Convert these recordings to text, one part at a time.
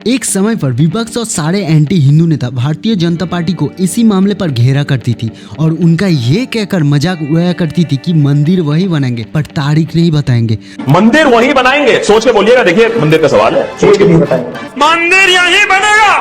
एक समय पर विपक्ष और सारे एंटी हिंदू नेता भारतीय जनता पार्टी को इसी मामले पर घेरा करती थी और उनका ये कहकर मजाक उड़ाया करती थी कि मंदिर वही बनाएंगे पर तारीख नहीं बताएंगे। मंदिर वही बनाएंगे, सोच के बोलिएगा। देखिए मंदिर का सवाल है, सोच के नहीं बताएंगे। मंदिर यही बनेगा,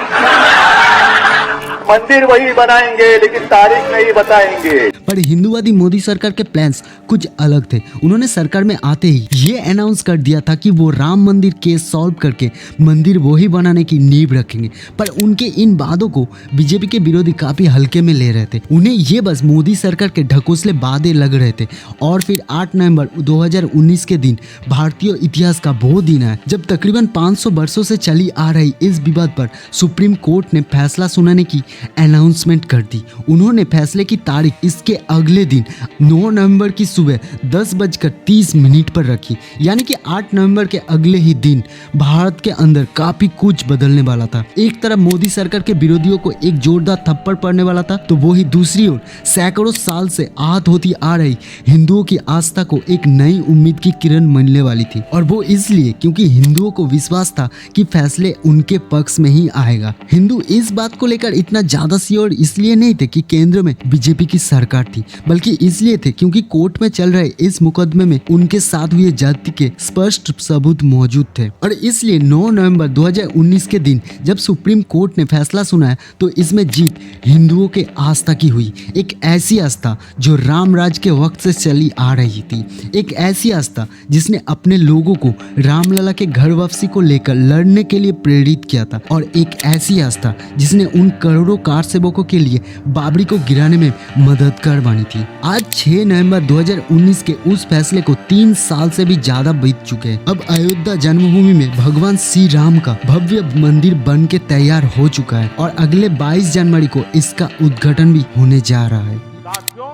मंदिर वही बनाएंगे लेकिन तारीख नहीं बताएंगे। पर हिंदूवादी मोदी सरकार के प्लान्स कुछ अलग थे। उन्होंने सरकार में आते ही ये अनाउंस कर दिया था कि वो राम मंदिर केस सॉल्व करके मंदिर वही बनाने की नींव रखेंगे। पर उनके इन वादों को बीजेपी के विरोधी काफी हल्के में ले रहे थे। उन्हें ये बस मोदी सरकार के ढकोसले वादे लग रहे थे। और फिर 8 नवंबर 2019 के दिन भारतीय इतिहास का वो दिन है जब तकरीबन 500 वर्षों से चली आ रही इस विवाद पर सुप्रीम कोर्ट ने फैसला सुनाने की अनाउंसमेंट कर दी। उन्होंने फैसले की तारीख इसके अगले दिन 9 नवंबर की सुबह 10:30 पर रखी। यानी कि 8 नवंबर के अगले ही दिन भारत के अंदर काफी कुछ बदलने वाला था। एक तरफ मोदी सरकार के विरोधियों को एक जोरदार थप्पड़ पड़ने वाला था, तो वही दूसरी ओर सैकड़ों साल से आहत होती आ रही हिंदुओं की आस्था को एक नई उम्मीद की किरण मिलने वाली थी। और वो इसलिए क्योंकि हिंदुओं को विश्वास था कि फैसले उनके पक्ष में ही आएगा। हिंदू इस बात को लेकर इतना ज्यादा श्योर इसलिए नहीं थे कि केंद्र में बीजेपी की सरकार थी, बल्कि इसलिए थे क्योंकि कोर्ट में चल रहे इस मुकदमे में उनके साथ हुए जाति के स्पष्ट सबूत मौजूद थे। और इसलिए 9 नवंबर 2019 के दिन जब सुप्रीम कोर्ट ने फैसला सुनाया तो इसमें जीत हिंदुओं के आस्था की हुई। एक ऐसी आस्था जो राम राज के वक्त से चली आ रही थी, एक ऐसी आस्था जिसने अपने लोगों को रामलला के घर वापसी को लेकर लड़ने के लिए प्रेरित किया था, और एक ऐसी आस्था जिसने उन करोड़ों कार सेवकों के लिए बाबरी को गिराने में मददगार बनी थी। आज 6 नवंबर 2019 के उस फैसले को 3 साल से भी ज्यादा बीत चुके हैं। अब अयोध्या जन्मभूमि में भगवान श्री राम का भव्य मंदिर बन के तैयार हो चुका है और अगले 22 जनवरी को इसका उद्घाटन भी होने जा रहा है। साथियों,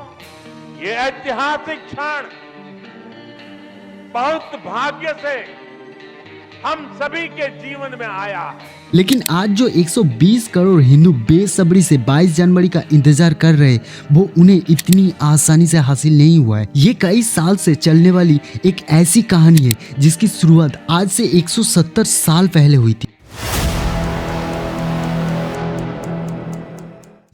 ये ऐतिहासिक क्षण बहुत भाग्य से हम सभी के जीवन में आया है। लेकिन आज जो 120 करोड़ हिंदू बेसब्री से 22 जनवरी का इंतजार कर रहे, वो उन्हें इतनी आसानी से हासिल नहीं हुआ है। ये कई साल से चलने वाली एक ऐसी कहानी है जिसकी शुरुआत आज से 170 साल पहले हुई थी।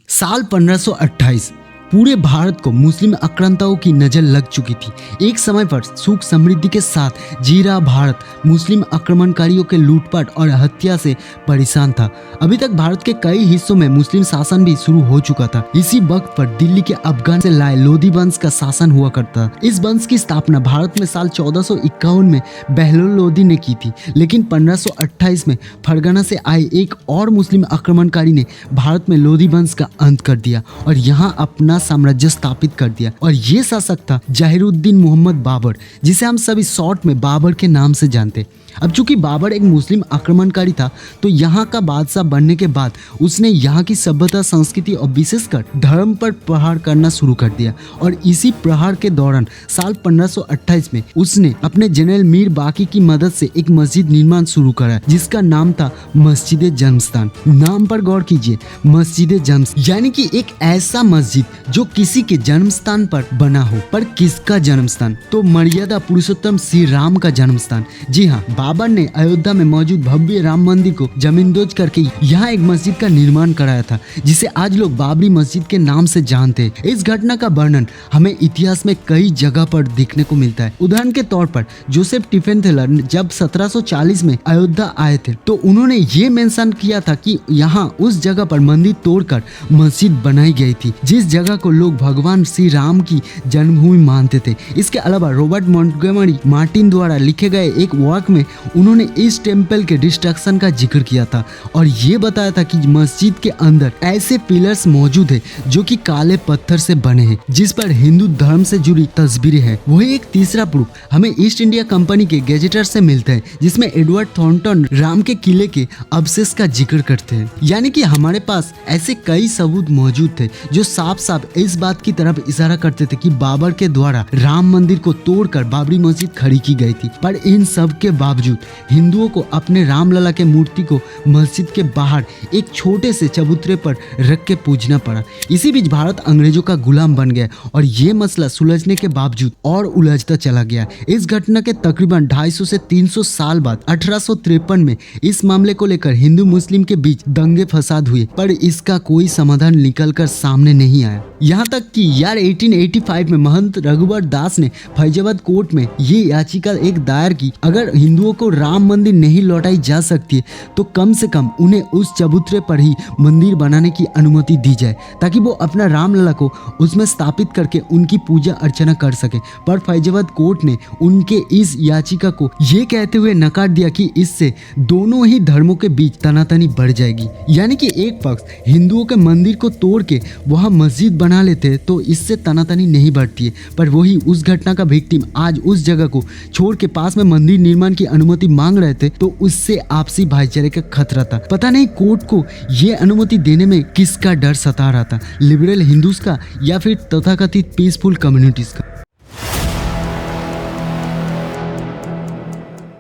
साल 1528 पूरे भारत को मुस्लिम आक्रांताओं की नजर लग चुकी थी। एक समय पर सुख समृद्धि के साथ जी रहा भारत मुस्लिम आक्रमणकारियों के लूटपाट और हत्या से परेशान था। अभी तक भारत के कई हिस्सों में मुस्लिम शासन भी शुरू हो चुका था। इसी वक्त पर दिल्ली के अफगान से लाए लोधी वंश का शासन हुआ करता। इस वंश की स्थापना भारत में साल 1451 में बहलोल लोधी ने की थी, लेकिन 1528 में फरगना से आए एक और मुस्लिम आक्रमणकारी ने भारत में लोधी वंश का अंत कर दिया और यहाँ अपना साम्राज्य स्थापित कर दिया। और ये शासक था जहीरुद्दीन मोहम्मद बाबर, जिसे हम सभी शॉर्ट में बाबर के नाम से जानते। अब चूंकि बाबर एक मुस्लिम आक्रमणकारी था, तो यहाँ का बादशाह बनने के बाद उसने यहाँ की सभ्यता, संस्कृति और विशेषकर धर्म पर प्रहार करना शुरू कर दिया। और इसी प्रहार के दौरान साल 1528 में उसने अपने जनरल मीर बाकी की मदद से एक मस्जिद निर्माण शुरू करा, जिसका नाम था मस्जिद जन्मस्थान। नाम पर गौर कीजिए, मस्जिद जन्मस्थान, यानी कि एक ऐसा मस्जिद जो किसी के जन्म स्थान पर बना हो। पर किसका जन्म स्थान? तो मर्यादा पुरुषोत्तम श्री राम का जन्म स्थान। जी हाँ, बाबर ने अयोध्या में मौजूद भव्य राम मंदिर को जमींदोज करके यहाँ एक मस्जिद का निर्माण कराया था, जिसे आज लोग बाबरी मस्जिद के नाम से जानते हैं। इस घटना का वर्णन हमें इतिहास में कई जगह पर देखने को मिलता है। उदाहरण के तौर पर जोसेफ टिफेंथेलर जब 1740 में अयोध्या आए थे, तो उन्होंने ये मेंशन किया था कि यहाँ उस जगह पर मंदिर तोड़कर मस्जिद बनाई गई थी, जिस जगह को लोग भगवान श्री राम की जन्मभूमि मानते थे। इसके अलावा रॉबर्ट मॉन्टगोमरी मार्टिन द्वारा लिखे गए एक वर्क में उन्होंने इस टेम्पल के डिस्ट्रक्शन का जिक्र किया था और ये बताया था कि मस्जिद के अंदर ऐसे पिलर्स मौजूद है जो कि काले पत्थर से बने हैं, जिस पर हिंदू धर्म से जुड़ी तस्वीरें हैं। वही एक तीसरा प्रूफ हमें ईस्ट इंडिया कंपनी के गैजेटर से मिलता है, जिसमें एडवर्ड थॉर्नटन राम के किले के अवशेष का जिक्र करते हैं। यानी कि हमारे पास ऐसे कई सबूत मौजूद थे जो साफ साफ इस बात की तरफ इशारा करते थे कि बाबर के द्वारा राम मंदिर को तोड़कर बाबरी मस्जिद खड़ी की गई थी। पर इन सब के बावजूद बावजूद हिंदुओं को अपने रामलला के मूर्ति को मस्जिद के बाहर एक छोटे से चबूतरे पर रख के पूजना पड़ा। इसी बीच भारत अंग्रेजों का गुलाम बन गया और ये मसला सुलझने के बावजूद और उलझता चला गया। इस घटना के तकरीबन 250 से 300 साल बाद 1853 में इस मामले को लेकर हिंदू मुस्लिम के बीच दंगे फसाद हुए, पर इसका कोई समाधान निकलकर सामने नहीं आया। यहाँ तक कि यार 1885 में महंत रघुवर दास ने फैजाबाद कोर्ट में ये याचिका एक दायर की, अगर हिंदुओं को राम मंदिर नहीं लौटाई जा सकती है तो कम से कम उन्हें उस चबूतरे पर ही मंदिर बनाने की अनुमति दी जाए ताकि वो अपना रामलला को उसमें स्थापित करके उनकी पूजा अर्चना कर सके। पर फैजाबाद कोर्ट ने उनके इस याचिका को ये कहते हुए नकार दिया कि इससे दोनों ही धर्मों के बीच तनातनी बढ़ जाएगी। यानी कि एक पक्ष हिंदुओं के मंदिर को तोड़ के वहाँ मस्जिद बना लेते तो इससे तनातनी नहीं बढ़ती है, पर वही उस घटना का विक्टिम आज उस जगह को छोड़ के पास में मंदिर निर्माण की अनुमति मांग रहे थे तो उससे आपसी भाईचारे का खतरा था। पता नहीं कोर्ट को ये अनुमति देने में किसका डर सता रहा था, लिबरल हिंदूज का या फिर तथाकथित पीसफुल कम्युनिटीज का।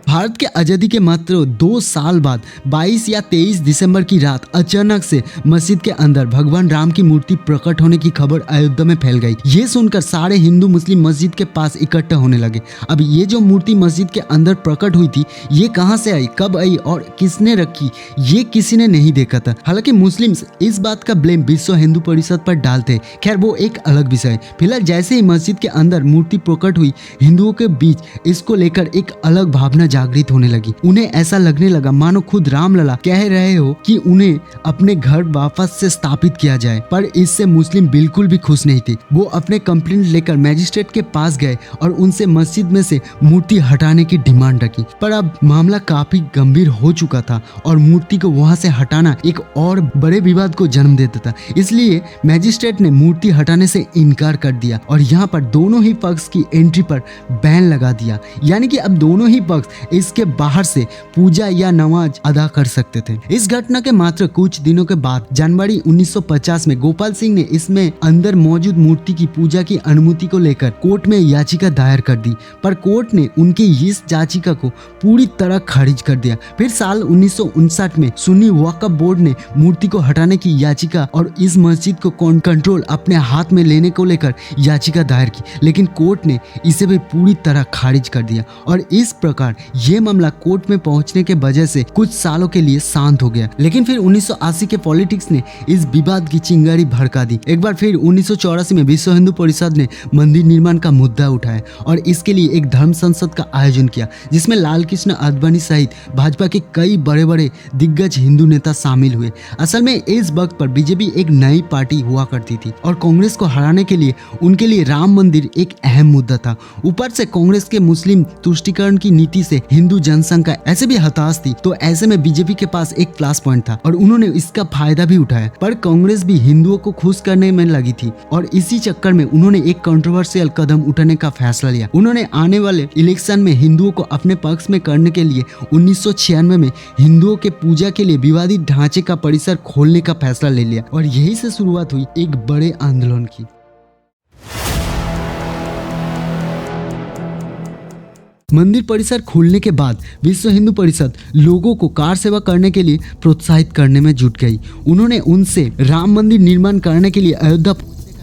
भारत के आज़ादी के मात्र 2 साल बाद 22 या 23 दिसंबर की रात अचानक से मस्जिद के अंदर भगवान राम की मूर्ति प्रकट होने की खबर अयोध्या में फैल गई। ये सुनकर सारे हिंदू मुस्लिम मस्जिद के पास इकट्ठा होने लगे। अब ये जो मूर्ति मस्जिद के अंदर प्रकट हुई थी ये कहाँ से आई, कब आई और किसने रखी, ये किसी ने नहीं देखा था। हालांकि मुस्लिम्स इस बात का ब्लेम विश्व हिंदू परिषद पर डालते, खैर वो एक अलग विषय है। फिलहाल जैसे ही मस्जिद के अंदर मूर्ति प्रकट हुई हिंदुओं के बीच इसको लेकर एक अलग भावना जागृत होने लगी। उन्हें ऐसा लगने लगा मानो खुद रामलला कह रहे हो कि उन्हें अपने घर वापस से स्थापित किया जाए। पर इससे मुस्लिम बिल्कुल भी खुश नहीं थे। वो अपने कंप्लेंट लेकर मैजिस्ट्रेट के पास गए और उनसे मस्जिद में से मूर्ति हटाने की डिमांड रखी। पर अब मामला काफी गंभीर हो चुका था और मूर्ति को वहां से हटाना एक और बड़े विवाद को जन्म देता था। इसलिए मैजिस्ट्रेट ने मूर्ति हटाने से इनकार कर दिया और यहाँ पर दोनों ही पक्ष की एंट्री पर बैन लगा दिया। यानी कि अब दोनों ही पक्ष इसके बाहर से पूजा या नमाज अदा कर सकते थे। इस घटना के मात्र कुछ दिनों के बाद जनवरी 1950 में गोपाल सिंह ने इसमें अंदर मौजूद मूर्ति की पूजा की अनुमति को लेकर कोर्ट में याचिका दायर कर दी, पर कोर्ट ने उनकी इस याचिका को पूरी तरह खारिज कर दिया। फिर साल 1959 में सुन्नी वक्फ बोर्ड ने मूर्ति को हटाने की याचिका और इस मस्जिद को कंट्रोल अपने हाथ में लेने को लेकर याचिका दायर की, लेकिन कोर्ट ने इसे भी पूरी तरह खारिज कर दिया और इस प्रकार ये मामला कोर्ट में पहुंचने के वजह से कुछ सालों के लिए शांत हो गया। लेकिन फिर 1980 के पॉलिटिक्स ने इस विवाद की चिंगारी भड़का दी। एक बार फिर 1984 में विश्व हिंदू परिषद ने मंदिर निर्माण का मुद्दा उठाया और इसके लिए एक धर्म संसद का आयोजन किया जिसमें लाल कृष्ण आडवाणी सहित भाजपा के कई बड़े बड़े दिग्गज हिंदू नेता शामिल हुए। असल में इस वक्त पर बीजेपी एक नई पार्टी हुआ करती थी और कांग्रेस को हराने के लिए उनके लिए राम मंदिर एक अहम मुद्दा था। ऊपर से कांग्रेस के मुस्लिम तुष्टीकरण की नीति से हिंदू जनसंख्या ऐसे भी हताश थी, तो ऐसे में बीजेपी के पास एक प्लस पॉइंट था और उन्होंने इसका फायदा भी उठाया। पर कांग्रेस भी हिंदुओं को खुश करने में लगी थी और इसी चक्कर में उन्होंने एक कंट्रोवर्शियल कदम उठाने का फैसला लिया। उन्होंने आने वाले इलेक्शन में हिंदुओं को अपने पक्ष में करने के लिए 1996 में हिंदुओं के पूजा के लिए विवादित ढांचे का परिसर खोलने का फैसला ले लिया और यही से शुरुआत हुई एक बड़े आंदोलन की। मंदिर परिसर खुलने के बाद विश्व हिंदू परिषद लोगों को कार सेवा करने के लिए प्रोत्साहित करने में जुट गई। उन्होंने उनसे राम मंदिर निर्माण करने के लिए अयोध्या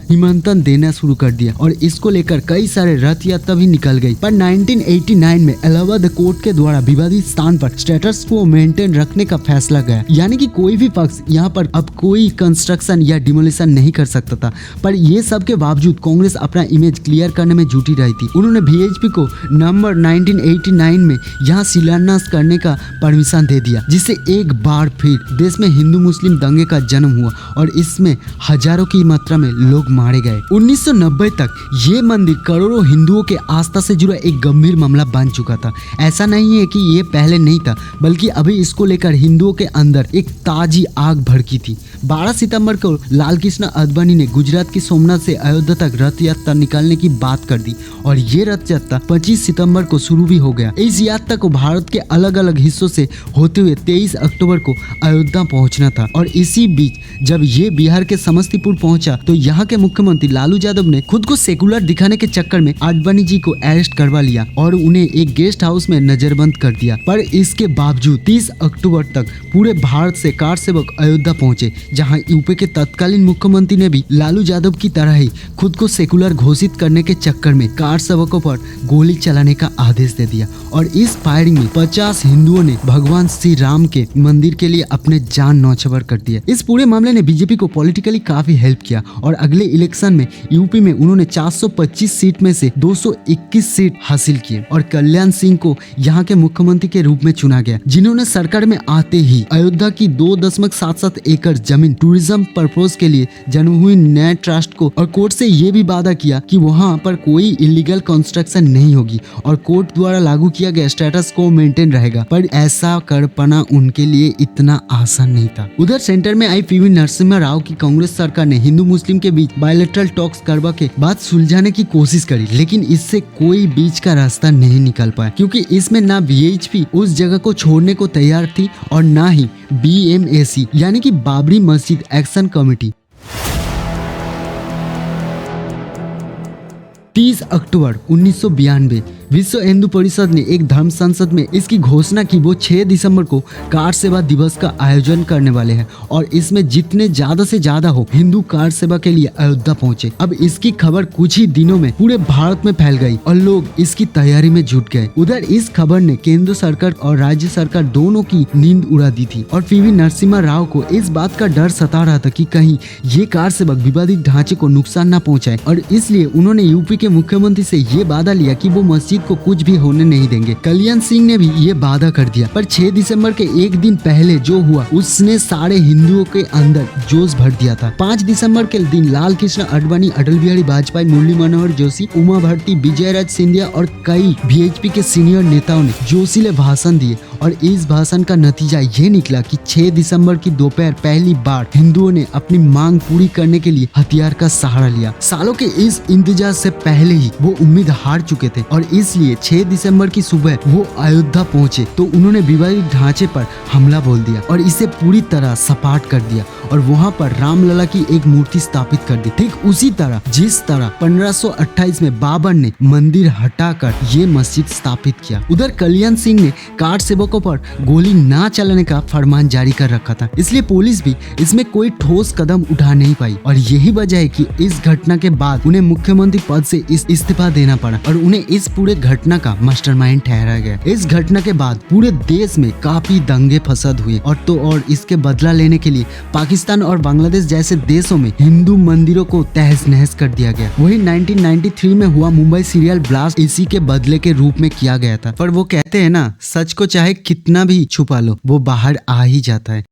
निमंत्रण देना शुरू कर दिया और इसको लेकर कई सारे रथ यात्रा भी निकल गई। पर 1989 में इलाहाबाद कोर्ट के द्वारा विवादित स्थान पर स्टेटस को मेंटेन रखने का फैसला गया, यानी कि कोई भी पक्ष यहाँ पर अब कोई कंस्ट्रक्शन या डिमोलिशन नहीं कर सकता था। पर ये सब के बावजूद कांग्रेस अपना इमेज क्लियर करने में जुटी रही थी। उन्होंने VHP को नवंबर 1989 में यहाँ शिलान्यास करने का परमिशन दे दिया, जिससे एक बार फिर देश में हिंदू मुस्लिम दंगे का जन्म हुआ और इसमें हजारों की मात्रा में लोग मारे गए। 1990 तक ये मंदिर करोड़ों हिंदुओं के आस्था से जुड़ा एक गंभीर मामला बन चुका था। ऐसा नहीं है कि ये पहले नहीं था, बल्कि अभी इसको लेकर हिंदुओं के अंदर एक ताजी आग भड़की थी। 12 सितंबर को लाल कृष्ण आडवाणी ने गुजरात की सोमनाथ से अयोध्या तक रथ यात्रा निकालने की बात कर दी और ये रथ यात्रा 25 सितंबर को शुरू भी हो गया। इस यात्रा को भारत के अलग अलग हिस्सों से होते हुए 23 अक्टूबर को अयोध्या पहुंचना था और इसी बीच जब ये बिहार के समस्तीपुर पहुंचा तो यहाँ के मुख्यमंत्री लालू यादव ने खुद को सेकुलर दिखाने के चक्कर में आडवाणी जी को अरेस्ट करवा लिया और उन्हें एक गेस्ट हाउस में नजरबंद कर दिया। पर इसके बावजूद 30 अक्टूबर तक पूरे भारत से कार सेवक अयोध्या पहुंचे, जहां यूपी के तत्कालीन मुख्यमंत्री ने भी लालू यादव की तरह ही खुद को सेकुलर घोषित करने के चक्कर में कार सेवकों पर गोली चलाने का आदेश दे दिया। और इस फायरिंग में 50 हिंदुओं ने भगवान श्री राम के मंदिर के लिए अपने जान न्यौछावर कर दिया। इस पूरे मामले ने बीजेपी को पॉलिटिकली काफी हेल्प किया और अगले इलेक्शन में यूपी में उन्होंने 425 सीट में से 221 सीट हासिल किए और कल्याण सिंह को यहाँ के मुख्यमंत्री के रूप में चुना गया, जिन्होंने सरकार में आते ही अयोध्या की 2.77 एकड़ जमीन टूरिज्म पर्पज के लिए जन्म हुई नए ट्रस्ट को और कोर्ट से ये भी वादा किया कि वहाँ पर कोई इलीगल कंस्ट्रक्शन नहीं होगी और कोर्ट द्वारा लागू किया गया स्टेटस को मेंटेन रहेगा। पर ऐसा कर पाना उनके लिए इतना आसान नहीं था। उधर सेंटर में आई पीवी नरसिम्हा राव की कांग्रेस सरकार ने हिंदू मुस्लिम के बीच बायलैटरल टॉक्स करवा के बात सुलझाने की कोशिश करी, लेकिन इससे कोई बीच का रास्ता नहीं निकल पाया, क्योंकि इसमें ना वीएचपी उस जगह को छोड़ने को तैयार थी और ना ही बीएमएसी यानी कि बाबरी मस्जिद एक्शन कमेटी। 30 अक्टूबर 1992 विश्व हिंदू परिषद ने एक धर्म संसद में इसकी घोषणा की वो 6 दिसंबर को कार सेवा दिवस का आयोजन करने वाले हैं और इसमें जितने ज्यादा से ज्यादा हो हिंदू कार सेवा के लिए अयोध्या पहुंचे। अब इसकी खबर कुछ ही दिनों में पूरे भारत में फैल गई और लोग इसकी तैयारी में जुट गए। उधर इस खबर ने केंद्र सरकार और राज्य सरकार दोनों की नींद उड़ा दी थी और पीवी नरसिम्हा राव को इस बात का डर सता रहा था कि कहीं ये कार सेवक विवादित ढांचे को नुकसान न पहुंचाए और इसलिए उन्होंने यूपी के मुख्यमंत्री से ये वादा लिया कि वो मस्जिद को कुछ भी होने नहीं देंगे। कल्याण सिंह ने भी ये वादा कर दिया। पर 6 दिसंबर के एक दिन पहले जो हुआ उसने सारे हिंदुओं के अंदर जोश भर दिया था। 5 दिसंबर के दिन लाल कृष्ण आडवाणी, अटल बिहारी वाजपेयी, मुरली मनोहर जोशी, उमा भारती, विजय राज सिंधिया और कई वीएचपी के सीनियर नेताओं ने जोशीले भाषण दिए और इस भाषण का नतीजा ये निकला कि 6 दिसंबर की दोपहर पहली बार हिंदुओं ने अपनी मांग पूरी करने के लिए हथियार का सहारा लिया। सालों के इस इंतजार से पहले ही वो उम्मीद हार चुके थे और इसलिए 6 दिसंबर की सुबह वो अयोध्या पहुंचे तो उन्होंने विवादित ढांचे पर हमला बोल दिया और इसे पूरी तरह सपाट कर दिया और वहां पर रामलला की एक मूर्ति स्थापित कर दी, ठीक उसी तरह जिस तरह 1528 में बाबर ने मंदिर हटाकर ये मस्जिद स्थापित किया। उधर कल्याण सिंह ने कार सेवकों पर गोली ना चलाने का फरमान जारी कर रखा था, इसलिए पुलिस भी इसमें कोई ठोस कदम उठा नहीं पाई और यही वजह है कि इस घटना के बाद उन्हें मुख्यमंत्री पद से इस्तीफा देना पड़ा और उन्हें इस पूरे घटना का मास्टरमाइंड ठहराया गया। इस घटना के बाद पूरे देश में काफी दंगे फसाद हुए और इसके बदला लेने के लिए पाकिस्तान और बांग्लादेश जैसे देशों में हिंदू मंदिरों को तहस नहस कर दिया गया। वही 1993 में हुआ मुंबई सीरियल ब्लास्ट इसी के बदले के रूप में किया गया था। पर वो कहते हैं ना, सच को चाहे कितना भी छुपा लो वो बाहर आ ही जाता है।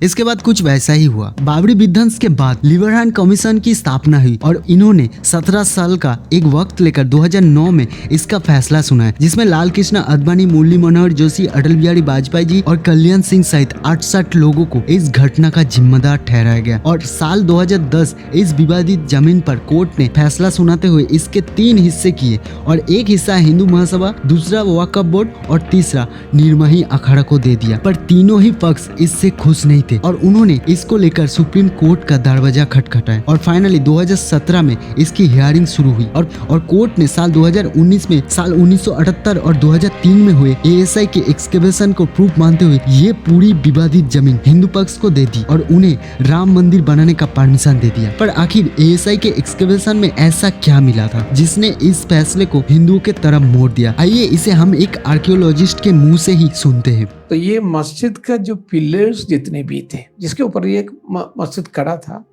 इसके बाद कुछ वैसा ही हुआ। बाबरी विध्वंस के बाद लिबरहैंड कमीशन की स्थापना हुई और इन्होंने 17 साल का एक वक्त लेकर 2009 में इसका फैसला सुनाया, जिसमें लाल कृष्ण आडवाणी, मुरली मनोहर जोशी, अटल बिहारी वाजपेयी जी और कल्याण सिंह सहित 68 लोगों को इस घटना का जिम्मेदार ठहराया गया। और साल 2010 इस विवादित जमीन पर कोर्ट ने फैसला सुनाते हुए इसके 3 हिस्से किए और एक हिस्सा हिंदू महासभा, दूसरा वक्फ बोर्ड और तीसरा निर्मोही अखाड़ा को दे दिया। पर तीनों ही पक्ष इससे खुश नहीं थे और उन्होंने इसको लेकर सुप्रीम कोर्ट का दरवाजा खटखटाया और फाइनली 2017 में इसकी हियरिंग शुरू हुई और कोर्ट ने साल 2019 में साल 1978 और 2003 में हुए एएसआई के एक्सकेवेशन को प्रूफ मानते हुए ये पूरी विवादित जमीन हिंदू पक्ष को दे दी और उन्हें राम मंदिर बनाने का परमिशन दे दिया। पर आखिर एएसआई के एक्सकेवेशन में ऐसा क्या मिला था जिसने इस फैसले को हिंदुओं के तरफ मोड़ दिया? आइए इसे हम एक आर्कियोलॉजिस्ट के मुंह से ही सुनते हैं। तो ये मस्जिद का जो पिलर्स जितने भी थे जिसके ऊपर ये मस्जिद खड़ा था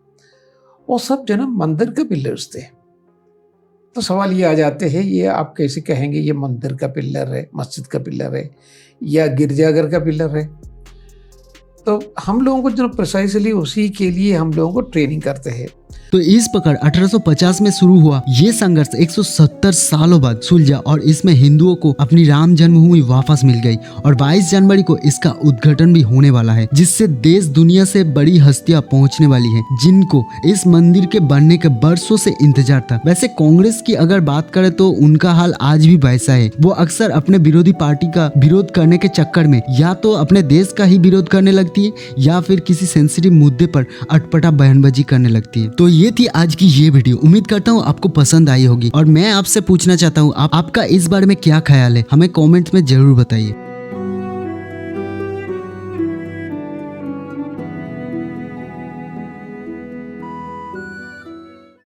वो सब जो ना मंदिर के पिलर्स थे। तो सवाल ये आ जाते हैं, ये आप कैसे कहेंगे ये मंदिर का पिलर है, मस्जिद का पिलर है या गिरजाघर का पिलर है? तो हम लोगों को जो प्रिसाइसली उसी के लिए हम लोगों को ट्रेनिंग करते हैं तो इस प्रकार 1850 में शुरू हुआ ये संघर्ष 170 सालों बाद सुलझा और इसमें हिंदुओं को अपनी राम जन्मभूमि वापस मिल गई और 22 जनवरी को इसका उद्घाटन भी होने वाला है, जिससे देश दुनिया से बड़ी हस्तियां पहुंचने वाली हैं, जिनको इस मंदिर के बनने के वर्षों से इंतजार था। वैसे कांग्रेस की अगर बात करें तो उनका हाल आज भी वैसा है। वो अक्सर अपने विरोधी पार्टी का विरोध करने के चक्कर में या तो अपने देश का ही विरोध करने लगती है या फिर किसी सेंसिटिव मुद्दे पर अटपटा बयानबाजी करने लगती है। तो ये थी आज की ये वीडियो। उम्मीद करता हूँ आपको पसंद आई होगी और मैं आपसे पूछना चाहता हूँ आपका इस बारे में क्या ख्याल है, हमें कमेंट में जरूर बताइए।